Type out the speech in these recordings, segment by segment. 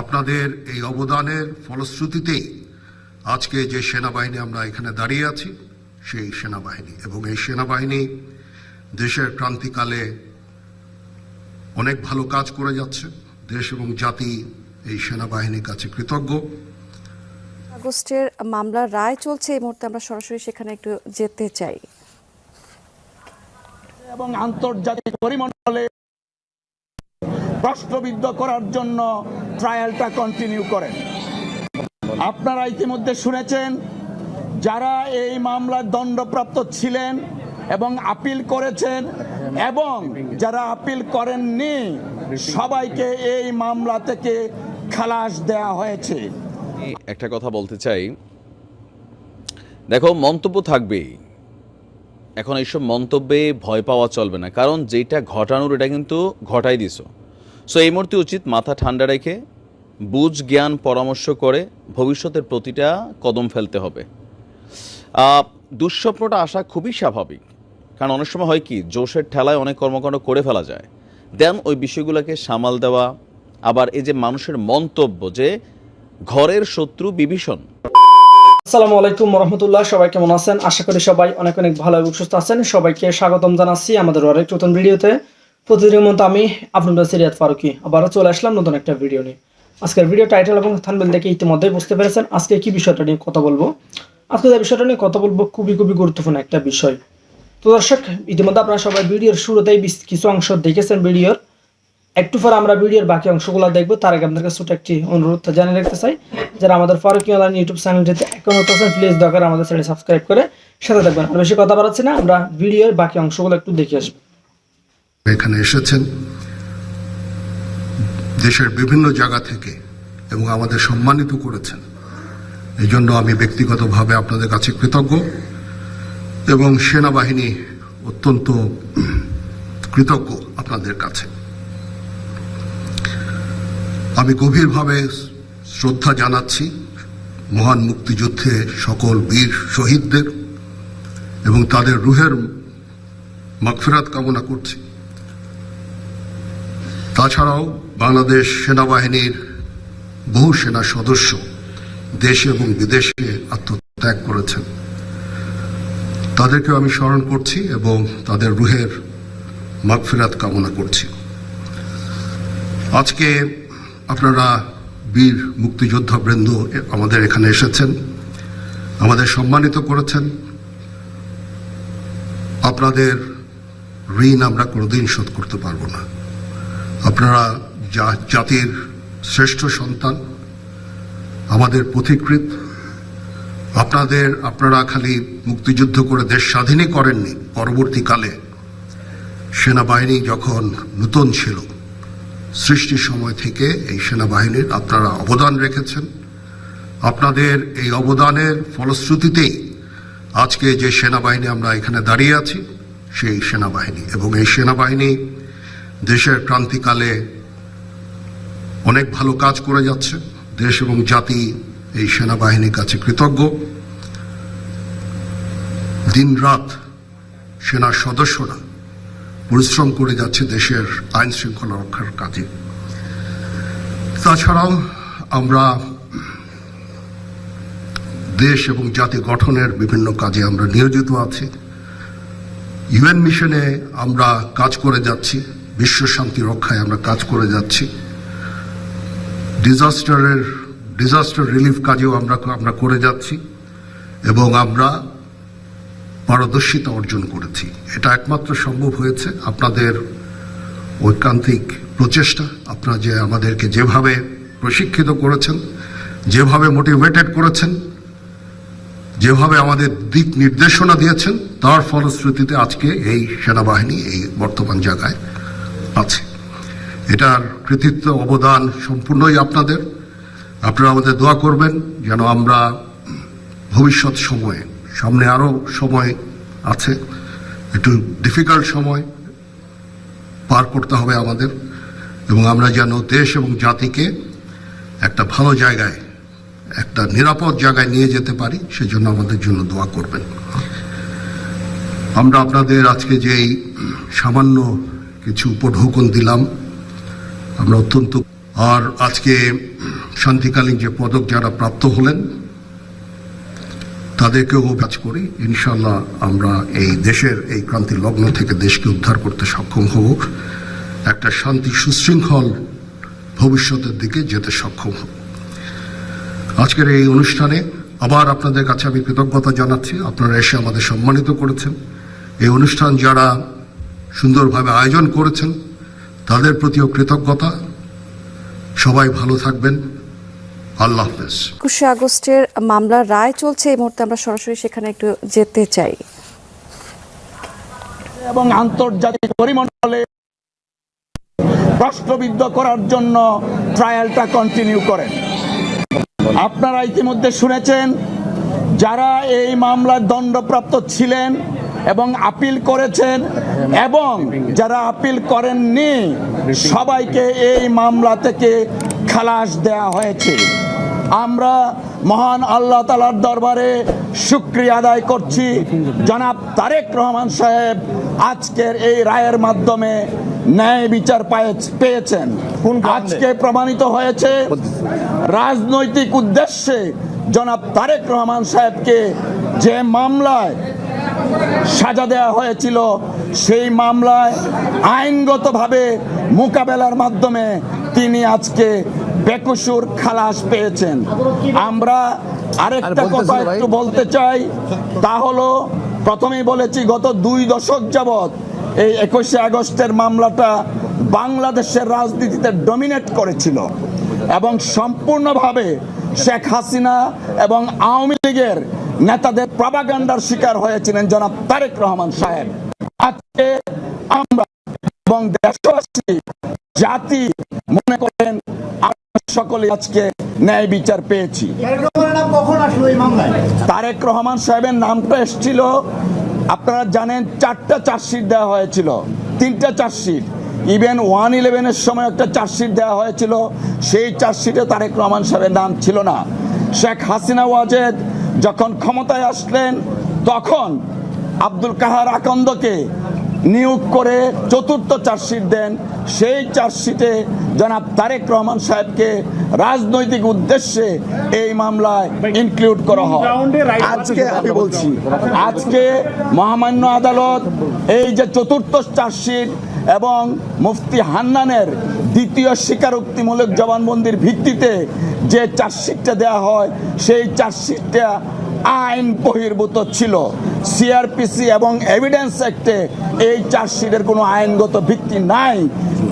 আপনাদের এই অবদানের ফলশ্রুতিতেই আজকে যে সেনাবাহিনী আমরা এখানে দাঁড়িয়ে আছি সেই সেনাবাহিনী, এবং এই সেনাবাহিনী দেশের ক্রান্তিকালে অনেক ভালো কাজ করে যাচ্ছে। দেশ এবং জাতি এই সেনাবাহিনীর কাছে কৃতজ্ঞ। আগস্টের মামলার রায় চলছে এই মুহূর্তে, আমরা সরাসরি সেখানে একটু যেতে চাই। এবং আন্তর্জাতিক পরিমণ্ডলে প্রশ্নবিদ্ধ করার জন্য ট্রায়ালটা কন্টিনিউ করেন। আপনারা ইতিমধ্যে শুনেছেন যারা এই মামলার দণ্ডপ্রাপ্ত ছিলেন এবং আপিল করেছেন এবং যারা আপিল করেননি সবাইকে এই মামলা থেকে খালাস দেওয়া হয়েছে। একটা কথা বলতে চাই, দেখো মন্তব্য থাকবেই। এখন এইসব মন্তব্যে ভয় পাওয়া চলবে না, কারণ যেটা ঘটানোর এটা কিন্তু ঘটাই দিছো। সো এই মুহূর্তে উচিত মাথা ঠান্ডা রেখে বুঝ জ্ঞান পরামর্শ করে ভবিষ্যতের প্রতিটা কদম ফেলতে হবে। দুঃস্বপ্নটা আসা খুবই স্বাভাবিক, কারণ অনেক সময় হয় কি জোশের ঠেলায় অনেক কর্মকাণ্ড করে ফেলা যায়। দেন ওই বিষয়গুলোকে সামাল দেওয়া, আবার এই যে মানুষের মন্তব্য যে ঘরের শত্রু বিভীষণ। আসসালামু আলাইকুম রহমতুল্লাহ, সবাই কেমন আছেন? আশা করি সবাই অনেক অনেক ভালো এবং সুস্থ আছেন। সবাইকে স্বাগতম জানাচ্ছি আমাদের আরেক নতুন ভিডিওতে। প্রতিদিনের মতো আমি আপনাদের সিরিয়াত ফারুকি আবারও চলে আসলাম নতুন একটা ভিডিও নিয়ে। আজকের ভিডিও টাইটেল এবং থাম্বনেল দেখে ইতিমধ্যেই বুঝতে পেরেছেন আজকে কি বিষয়টা নিয়ে কথা বলবো। আজকে যে বিষয়টা নিয়ে কথা বলবো খুবই গুরুত্বপূর্ণ একটা বিষয়। তো দর্শক, ইতিমধ্যে আপনারা সবাই ভিডিওর শুরুতেই কিছু অংশ দেখেছেন ভিডিওর। একটু পরে আমরা ভিডিওর বাকি অংশগুলো দেখবো। তার আগে আপনাদের ছোট একটি অনুরোধ জানিয়ে রাখতে চাই, যারা আমাদের ফারুকি অনলাইন ইউটিউব চ্যানেলটিতে এখনো আছেন প্লিজ দরকার আমাদের চ্যানেল সাবস্ক্রাইব করে সাথে থাকবেন। আর বেশি কথা বাড়াচ্ছি না, আমরা ভিডিওর বাকি অংশগুলো একটু দেখে আসবো। এখানে এসেছেন দেশের বিভিন্ন জায়গা থেকে এবং আমাদের সম্মানিত করেছেন, এই জন্য আমি ব্যক্তিগতভাবে আপনাদের কাছে কৃতজ্ঞ এবং সেনাবাহিনী অত্যন্ত কৃতজ্ঞ আপনাদের কাছে। আমি গভীরভাবে শ্রদ্ধা জানাচ্ছি মহান মুক্তিযুদ্ধে সকল বীর শহীদদের এবং তাদের রুহের মাগফিরাত কামনা করছি। তাছাড়াও বাংলাদেশ সেনাবাহিনীর বহু সেনা সদস্য দেশে এবং বিদেশে আত্মত্যাগ করেছেন, তাদেরকেও আমি স্মরণ করছি এবং তাদের রুহের মাগফিরাত কামনা করছি। আজকে আপনারা বীর মুক্তিযোদ্ধা বৃন্দ আমাদের এখানে এসেছেন, আমাদের সম্মানিত করেছেন। আপনাদের ঋণ আমরা কোনোদিন শোধ করতে পারবো না। আপনারা জাতির শ্রেষ্ঠ সন্তান, আমাদের পথিকৃৎ। আপনারা খালি মুক্তিযুদ্ধ করে দেশ স্বাধীনই করেননি, পরবর্তীকালে সেনাবাহিনী যখন নতুন ছিল সৃষ্টির সময় থেকে এই সেনাবাহিনীর আপনারা অবদান রেখেছেন। আপনাদের এই অবদানের ফলশ্রুতিতেই আজকে যে সেনাবাহিনী আমরা এখানে দাঁড়িয়ে আছি সেই সেনাবাহিনী, এবং এই সেনাবাহিনী দেশের ক্রান্তিকালে অনেক ভালো কাজ করে যাচ্ছে। দেশ এবং জাতি এই সেনাবাহিনীর কাছে কৃতজ্ঞ। দিন রাত সেনার সদস্যরা পরিশ্রম করে যাচ্ছে দেশের আইন শৃঙ্খলা রক্ষার কাজে। তাছাড়াও আমরা দেশ এবং জাতি গঠনের বিভিন্ন কাজে আমরা নিয়োজিত আছি। ইউএন মিশনে আমরা কাজ করে যাচ্ছি, বিশ্ব শান্তি রক্ষায় আমরা কাজ করে যাচ্ছি। ডিজাস্টার রিলিফ কাজেও আমরা করে যাচ্ছি এবং আমরা পারদর্শিতা অর্জন করেছি। এটা একমাত্র সম্ভব হয়েছে আপনাদের ঐকান্তিক প্রচেষ্টা। আপনারা যে আমাদেরকে যেভাবে প্রশিক্ষিত করেছেন, যেভাবে মোটিভেটেড করেছেন, যেভাবে আমাদের দিক নির্দেশনা দিয়েছেন, তার ফলশ্রুতিতে আজকে এই সেনাবাহিনী এই বর্তমান জায়গায় আছে। এটার কৃতিত্ব অবদান সম্পূর্ণই আপনাদের। আপনারা আমাদের দোয়া করবেন যেন আমরা ভবিষ্যৎ সময়ে, সামনে আরো সময় আছে, একটু ডিফিকাল্ট সময় পার করতে হবে আমাদের, এবং আমরা যেন দেশ এবং জাতিকে একটা ভালো জায়গায়, একটা নিরাপদ জায়গায় নিয়ে যেতে পারি, সেজন্য আমাদের জন্য দোয়া করবেন। আমরা আপনাদের আজকে যেই সামান্য কিছু উপঢৌকন দিলাম, আমরা অত্যন্ত আর আজকে শান্তিকালীন যে পদক যারা প্রাপ্ত হলেন তাদেরকেও কাজ করি, ইনশাল্লাহ আমরা এই দেশের এই ক্রান্তি লগ্ন থেকে দেশকে উদ্ধার করতে সক্ষম হব, একটা শান্তি সুশৃঙ্খল ভবিষ্যতের দিকে যেতে সক্ষম হব। আজকের এই অনুষ্ঠানে আবার আপনাদের কাছে আমি কৃতজ্ঞতা জানাচ্ছি, আপনারা এসে আমাদের সম্মানিত করেছেন। এই অনুষ্ঠান যারা সুন্দরভাবে আয়োজন করেছেন তাদের প্রতিও কৃতজ্ঞতা। সবাই ভালো থাকবেন, আল্লাহ হাফেজ। 21শে আগস্টের মামলার রায় চলছে, এই মুহূর্তে আমরা সরাসরি সেখানে একটু যেতে চাই। এবং আন্তর্জাতিক পরিমণ্ডলে প্রশ্নবিদ্ধ করার জন্য ট্রায়ালটা কন্টিনিউ করেন। আপনারা ইতিমধ্যে শুনেছেন যারা এই মামলার দণ্ডপ্রাপ্ত ছিলেন এবং আপিল করেছেন এবং যারা আপিল করেননি সবাইকে এই মামলা থেকে খালাস দেয়া হয়েছে। আমরা মহান আল্লাহ তাআলার দরবারে শুকরিয়া আদায় করছি, জনাব তারেক রহমান সাহেব আজকের এই রায়ের মাধ্যমে ন্যায় বিচার পেয়েছেন। আজকে প্রমাণিত হয়েছে রাজনৈতিক উদ্দেশ্যে জনাব তারেক রহমান সাহেবকে যে মামলায় সাজা দেওয়া হয়েছিল সেই মামলায় আইনগতভাবে মোকাবেলার মাধ্যমে তিনি আজকে বেকসুর খালাস পেয়েছেন। আমরা আরেকটা কথা একটু বলতে চাই, তা হলো প্রথমেই বলেছি গত 2 দশক যাবৎ এই 21শে আগস্টের মামলাটা বাংলাদেশের রাজনীতিতে ডমিনেট করেছিল এবং সম্পূর্ণভাবে শেখ হাসিনা এবং আওয়ামী লীগের নেতাদের প্রপাগান্ডার শিকার হয়েছিলেন জনাব তারেক রহমান সাহেব। আজকে আমরা এবং দেশবাসী জাতি মনে করেন আমরা সকলে আজকে ন্যায় বিচার পেয়েছি। তারেক রহমান সাহেবের নামটা এসেছিল, আপনারা জানেন 4টা চার্জশিট দেওয়া হয়েছিল, 3টা চার্জশিট, ইভেন 111-এর সময় একটা চার্জশিট দেওয়া হয়েছিল, সেই চার্জশিটে তারেক রহমান সাহেবের নাম ছিল না। শেখ হাসিনা ওয়াজেদ যখন ক্ষমতায় আসলেন তখন আব্দুল কাহার আকন্দকে নিয়োগ করে 4র্থ চার্জশিট দেন, সেই চার্জশিটে জনাব তারেক রহমান সাহেবকে রাজনৈতিক উদ্দেশ্যে এই মামলায় ইনক্লুড করা হয়। আজকে আমি বলছি, আজকে মহামান্য আদালত এই যে 4র্থ চার্জশিট এবং মুফতি হান্নানের 2য় স্বীকারোক্তিমূলক জবানবন্দির ভিত্তিতে যে চার্জশিটটা দেওয়া হয় সেই চার্জশিটটা আইন বহির্ভূত ছিল। সিআরপিসি এবং এভিডেন্স অ্যাক্টে এই চার্জশিটের কোনো আইনগত ভিত্তি নাই,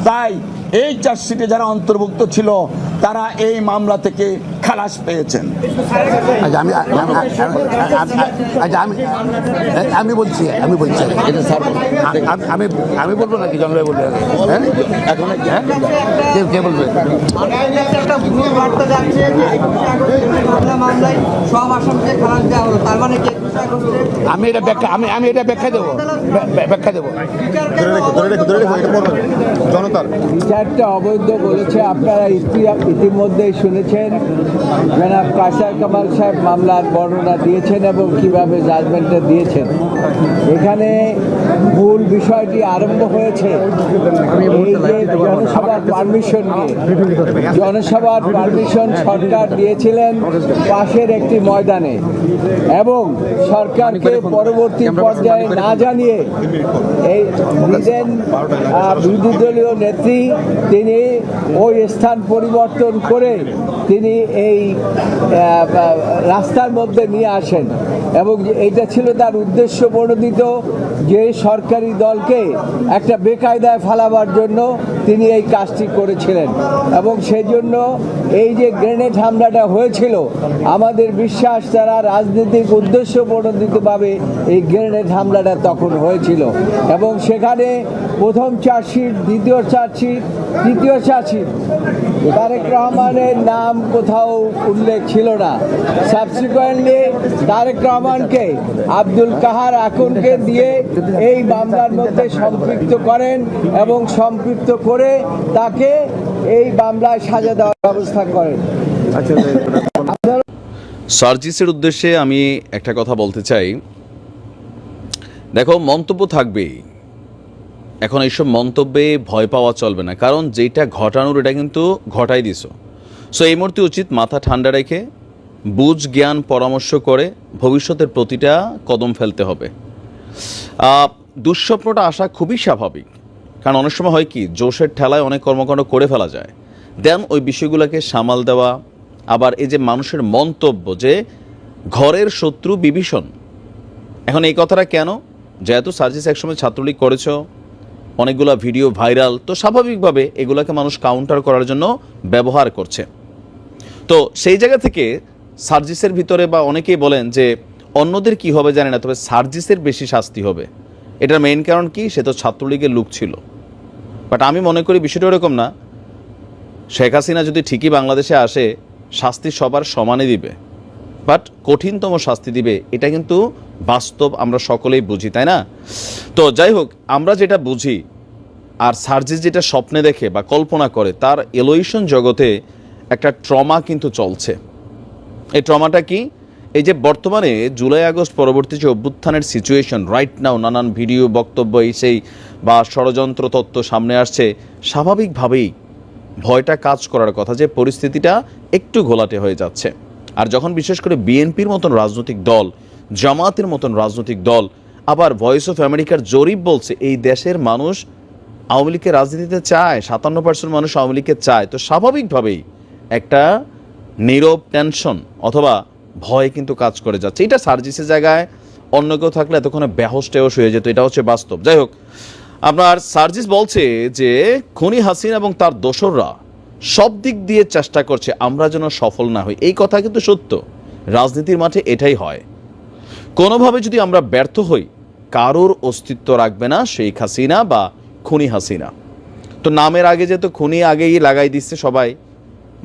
তাই এই চার্জশিটে যারা অন্তর্ভুক্ত ছিল তারা এই মামলা থেকে খালাস পেয়েছেন। আমি বলছি আমি বলবো নাকি জঙ্গলে বলবে এখন কে বলবে? আমি এটা ব্যাখ্যা দেবো জনতার বিচারটা অবৈধ বলেছে। আপনারা ইতিমধ্যেই শুনেছেন জনাব কায়সার কামাল সাহেব মামলার বর্ণনা দিয়েছেন এবং কিভাবে জাজমেন্টটা দিয়েছেন। এখানে মূল বিষয়টি আরম্ভ হয়েছে এই যে জনসভার পারমিশন নিয়ে। জনসভার পারমিশন সরকার দিয়েছিলেন পাশের একটি ময়দানে এবং সরকারকে পরবর্তী পর্যায়ে না জানিয়ে এই বিরোধী দলীয় নেত্রী তিনি ওই স্থান পরিবর্তন করে তিনি এই রাস্তার মধ্যে নিয়ে আসেন এবং এইটা ছিল তার উদ্দেশ্য প্রণোদিত যে সরকারি দলকে একটা বেকায়দায় ফেলাবার জন্য তিনি এই কাজটি করেছিলেন এবং সেই জন্য এই যে গ্রেনেড হামলাটা হয়েছিল আমাদের বিশ্বাস তারা রাজনৈতিক উদ্দেশ্য প্রণোদিতভাবে এই গ্রেনেড হামলাটা তখন হয়েছিল এবং সেখানে প্রথম চার্জশিট, দ্বিতীয় চার্জশিট, তৃতীয় চার্জশিট তারেক রহমানের নাম কোথাও উল্লেখ ছিল না। সাবসিকুয়েন্টলি তারেক রহমানকে আব্দুল কাহার আকনকে দিয়ে এই মামলার মধ্যে সম্পৃক্ত করেন এবং সম্পৃক্ত করে তাকে এই মামলায় সাজা দেওয়ার ব্যবস্থা করেন। সার্জিসের উদ্দেশ্যে আমি একটা কথা বলতে চাই। দেখো, মন্তব্য থাকবেই, এখন এইসব মন্তব্যে ভয় পাওয়া চলবে না, কারণ যেটা ঘটানোর এটা কিন্তু ঘটাই দিছো। সো এই মুহূর্তে উচিত মাথা ঠান্ডা রেখে বুঝ জ্ঞান পরামর্শ করে ভবিষ্যতের প্রতিটা কদম ফেলতে হবে। দুঃস্বপ্নটা আসা খুবই স্বাভাবিক, কারণ অনেক সময় হয় কি, জোশের ঠেলায় অনেক কর্মকাণ্ড করে ফেলা যায়। দেন ওই বিষয়গুলোকে সামাল দেওয়া, আবার এই যে মানুষের মন্তব্য যে ঘরের শত্রু বিভীষণ, এখন এই কথাটা কেন, যেহেতু সার্জিস একসময় ছাত্রলীগ করেছ, অনেকগুলো ভিডিও ভাইরাল, তো স্বাভাবিকভাবে এগুলোকে মানুষ কাউন্টার করার জন্য ব্যবহার করছে। তো সেই জায়গা থেকে সার্জিসের ভিতরে, বা অনেকেই বলেন যে অন্যদের কি হবে জানি না, তবে সার্জিসের বেশি শাস্তি হবে। এটার মেইন কারণ কি, সে তো ছাত্রলীগের লোক ছিল। বাট আমি মনে করি বিষয়টা এরকম না। শেখ হাসিনা যদি ঠিকই বাংলাদেশে আসে, শাস্তি সবার সমানে দিবে, বাট কঠিনতম শাস্তি দিবে, এটা কিন্তু বাস্তব, আমরা সকলেই বুঝি, তাই না? তো যাই হোক, আমরা যেটা বুঝি আর সার্জিস যেটা স্বপ্নে দেখে বা কল্পনা করে, তার এলোয়েশন জগতে একটা ট্রমা কিন্তু চলছে। এই ট্রমাটা কি, এই যে বর্তমানে জুলাই আগস্ট পরবর্তী যে অভ্যুত্থানের সিচুয়েশন রাইট নাও, নানান ভিডিও বক্তব্য সেই বা ষড়যন্ত্র তত্ত্ব সামনে আসছে, স্বাভাবিকভাবেই ভয়টা কাজ করার কথা যে পরিস্থিতিটা একটু ঘোলাটে হয়ে যাচ্ছে। আর যখন বিশেষ করে বিএনপির মতন রাজনৈতিক দল, জামাতের মতন রাজনৈতিক দল, আবার ভয়েস অফ আমেরিকার জরিপ বলছে এই দেশের মানুষ আওয়ামী লীগকে রাজনীতিতে চায়, 57% মানুষ আওয়ামী লীগকে চায়, তো স্বাভাবিকভাবেই একটা নীরব টেনশন অথবা ভয় কিন্তু কাজ করে যাচ্ছে। এটা সার্জিসের জায়গায় অন্য কেউ থাকলে এতক্ষণে বেহোশ টেহোশ হয়ে যেত, এটা হচ্ছে বাস্তব। যাই হোক, আপনার সার্জিস বলছে যে খুনি হাসিনা এবং তার দোসররা সব দিক দিয়ে চেষ্টা করছে আমরা যেন সফল না হই। এই কথা কিন্তু সত্য, রাজনীতির মাঠে এটাই হয়। কোনোভাবে যদি আমরা ব্যর্থ হই, কারোর অস্তিত্ব রাখবে না শেখ হাসিনা বা খুনি হাসিনা। তো নামের আগে যেহেতু খুনি আগেই লাগাই দিচ্ছে সবাই,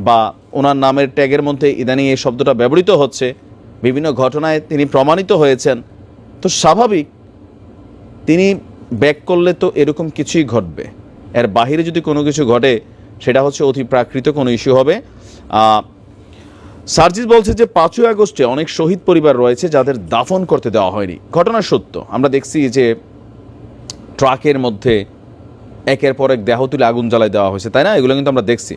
বা ওনার নামের ট্যাগের মধ্যে ইদানিং এই শব্দটা ব্যবহৃত হচ্ছে, বিভিন্ন ঘটনায় তিনি প্রমাণিত হয়েছেন, তো স্বাভাবিক তিনি ব্যাক করলে তো এরকম কিছুই ঘটবে। এর বাহিরে যদি কোনো কিছু ঘটে, সেটা হচ্ছে অতি প্রাকৃত কোনো ইস্যু হবে। সার্জিস বলছে যে 5ই আগস্টে অনেক শহীদ পরিবার রয়েছে যাদের দাফন করতে দেওয়া হয়নি। ঘটনা সত্য, আমরা দেখছি যে ট্রাকের মধ্যে একের পর এক দেহ তুলে আগুন জ্বালায় দেওয়া হয়েছে, তাই না? এগুলো কিন্তু আমরা দেখছি।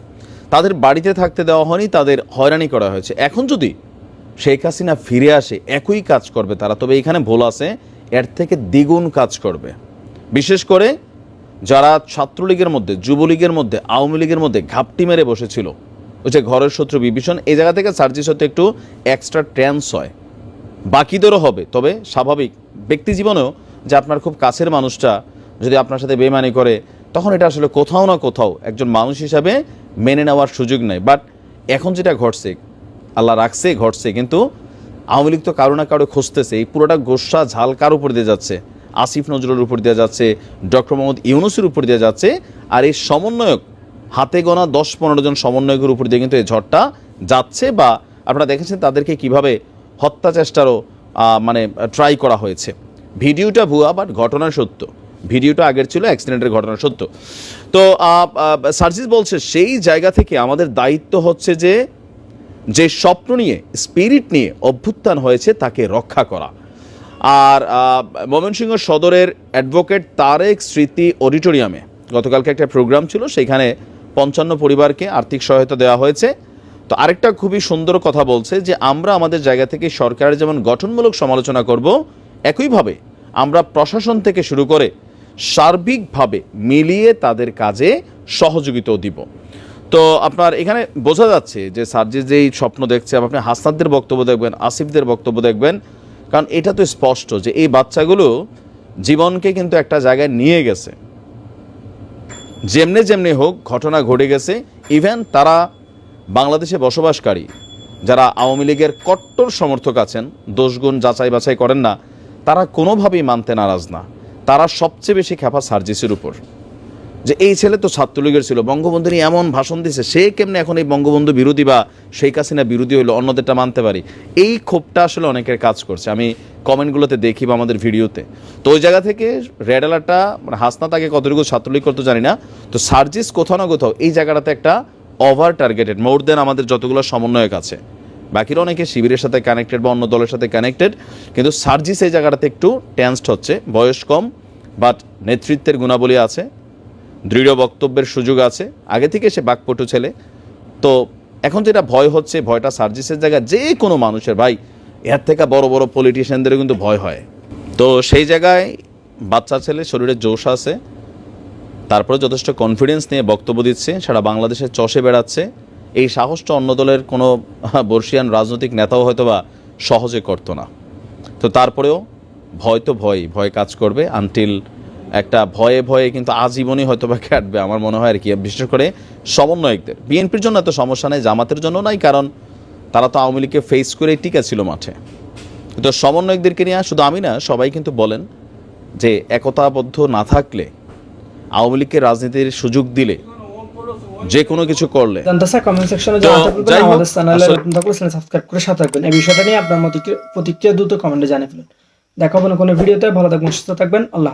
তাদের বাড়িতে থাকতে দেওয়া হয়নি, তাদের হয়রানি করা হয়েছে। এখন যদি শেখ হাসিনা ফিরে আসে, একই কাজ করবে তারা, তবে এখানে ভুল আছে, এর থেকে দ্বিগুণ কাজ করবে। বিশেষ করে যারা ছাত্রলীগের মধ্যে, যুবলীগের মধ্যে, আওয়ামী লীগের মধ্যে ঘাপটি মেরে বসেছিল, ওই যে ঘরের শত্রু বিভীষণ, এই জায়গা থেকে সার্জিস হতে একটু এক্সট্রা টেন্স হয়। বাকিদেরও হবে, তবে স্বাভাবিক ব্যক্তি জীবনেও যে আপনার খুব কাছের মানুষটা যদি আপনার সাথে বেইমানি করে, তখন এটা আসলে কোথাও না কোথাও একজন মানুষ হিসাবে মেনে নেওয়ার সুযোগ নাই। বাট এখন যেটা ঘটছে, আল্লাহ রাখছে ঘটছে, কিন্তু আওয়ামী লীগ তো কারো না কারো খুঁজতেছে। এই পুরোটা গোসা ঝাল কার উপর দিয়ে যাচ্ছে? আসিফ নজরুলের উপর দিয়ে যাচ্ছে, ডক্টর মোহাম্মদ ইউনূসের উপর দিয়ে যাচ্ছে, আর এই সমন্বয়ক হাতে গোনা 10-15 জন সমন্বয়কের উপর দিয়ে কিন্তু এই ঝড়টা যাচ্ছে। বা আপনারা দেখেছেন তাদেরকে কিভাবে হত্যা চেষ্টারও মানে ট্রাই করা হয়েছে। ভিডিওটা ভুয়া, বাট ঘটনা সত্য। ভিডিওটা আগের ছিল, অ্যাক্সিডেন্টের ঘটনা সত্য। তো সার্জিস বলছে সেই জায়গা থেকে আমাদের দায়িত্ব হচ্ছে যে স্বপ্ন নিয়ে, স্পিরিট নিয়ে অভ্যুত্থান হয়েছে তাকে রক্ষা করা। আর ময়মনসিংহ সদরের অ্যাডভোকেট তারেক স্মৃতি অডিটোরিয়ামে গতকালকে একটা প্রোগ্রাম ছিল, সেখানে 55 পরিবারকে আর্থিক সহায়তা দেওয়া হয়েছে। তো আরেকটা খুবই সুন্দর কথা বলছে যে আমরা আমাদের জায়গা থেকে সরকারের যেমন গঠনমূলক সমালোচনা করব, একইভাবে আমরা প্রশাসন থেকে শুরু করে সার্বিকভাবে মিলিয়ে তাদের কাজে সহযোগিতাও দিব। তো আপনার এখানে বোঝা যাচ্ছে যে সার্জিস যেই স্বপ্ন দেখছে, আপনি হাসনাতদের বক্তব্য দেখবেন, আসিফদের বক্তব্য দেখবেন, কারণ এটা তো স্পষ্ট যে এই বাচ্চাগুলো জীবনকে কিন্তু একটা জায়গায় নিয়ে গেছে। যেমনি হোক ঘটনা ঘটে গেছে। ইভেন তারা বাংলাদেশে বসবাসকারী যারা আওয়ামী লীগের কট্টর সমর্থক আছেন, দোষগুণ যাচাই বাছাই করেন না, তারা কোনোভাবেই মানতে নারাজ না। তারা সবচেয়ে বেশি খেপা সার্জিসের উপর, যে এই ছেলে তো ছাত্রলীগের ছিল, বঙ্গবন্ধু নিয়ে এমন ভাষণ দিছে, সে কেমনে এখন এই বঙ্গবন্ধু বিরোধী বা শেখ হাসিনা বিরোধী হইলো, অন্যদেরটা মানতে পারি। এই ক্ষোভটা আসলে অনেকের কাজ করছে, আমি কমেন্টগুলোতে দেখি বা আমাদের ভিডিওতে। তো ওই জায়গা থেকে রেড অ্যালার্টটা, মানে হাসনা তাকে কতটুকু ছাত্রলীগ করতে জানি না, তো সার্জিস কোথাও না কোথাও এই জায়গাটাতে একটা ওভার টার্গেটেড, মোর দেন আমাদের যতগুলো সমন্বয়ক আছে। বাকিরা অনেকে শিবিরের সাথে কানেক্টেড বা অন্য দলের সাথে কানেক্টেড, কিন্তু সার্জিস এই জায়গাটাতে একটু টেন্সড হচ্ছে। বয়স কম, বাট নেতৃত্বের গুণাবলী আছে, দৃঢ় বক্তব্যের সুযোগ আছে, আগে থেকে সে বাকপটু ছেলে। তো এখন যেটা ভয় হচ্ছে, ভয়টা সার্জিসের জায়গায় যে কোনো মানুষের, ভাই এর থেকে বড় বড় পলিটিশিয়ানদেরও কিন্তু ভয় হয়। তো সেই জায়গায় বাচ্চা ছেলে, শরীরে জোশ আছে, তারপরে যথেষ্ট কনফিডেন্স নিয়ে বক্তব্য দিচ্ছে, সারা বাংলাদেশে চষে বেড়াচ্ছে। এই সাহসটা অন্য দলের কোনো বর্ষিয়ান রাজনৈতিক নেতাও হয়তো বা সহজে করতো না। তো তারপরেও ভয় তো ভয় কাজ করবে আনটিল একটা ভয়ে ভয়ে কিন্তু আজীবনই হয়তো বা কাটবে আমার মনে হয় আর কি। বিশেষ করে সমন্বয়কদের, বিএনপির জন্য এত সমস্যা নেই, জামাতের জন্য নাই, কারণ তারা তো আওয়ামী লীগকে ফেস করেই টিকা ছিল মাঠে। তো সমন্বয়কদেরকে নিয়ে শুধু আমি না, সবাই কিন্তু বলেন যে একতাবদ্ধ না থাকলে, আওয়ামী লীগকে রাজনীতির সুযোগ দিলে, যে কোনো কিছু করলে। জানতে চাই কমেন্ট সেকশনে তো জানাতে পারবেন, যাই হোক, আমাদের চ্যানেলে আসলে- নতুন থাকলে চ্যানেল সাবস্ক্রাইব করে সাথে থাকবেন। এই বিষয়টা নিয়ে আপনার প্রতিক্রিয়া দ্রুত কমেন্টে জানিয়ে ফেলুন। দেখা হবে না কোনো ভিডিওতে। ভালো থাকবেন, সুস্থ থাকবেন, আল্লাহ হাফেজ।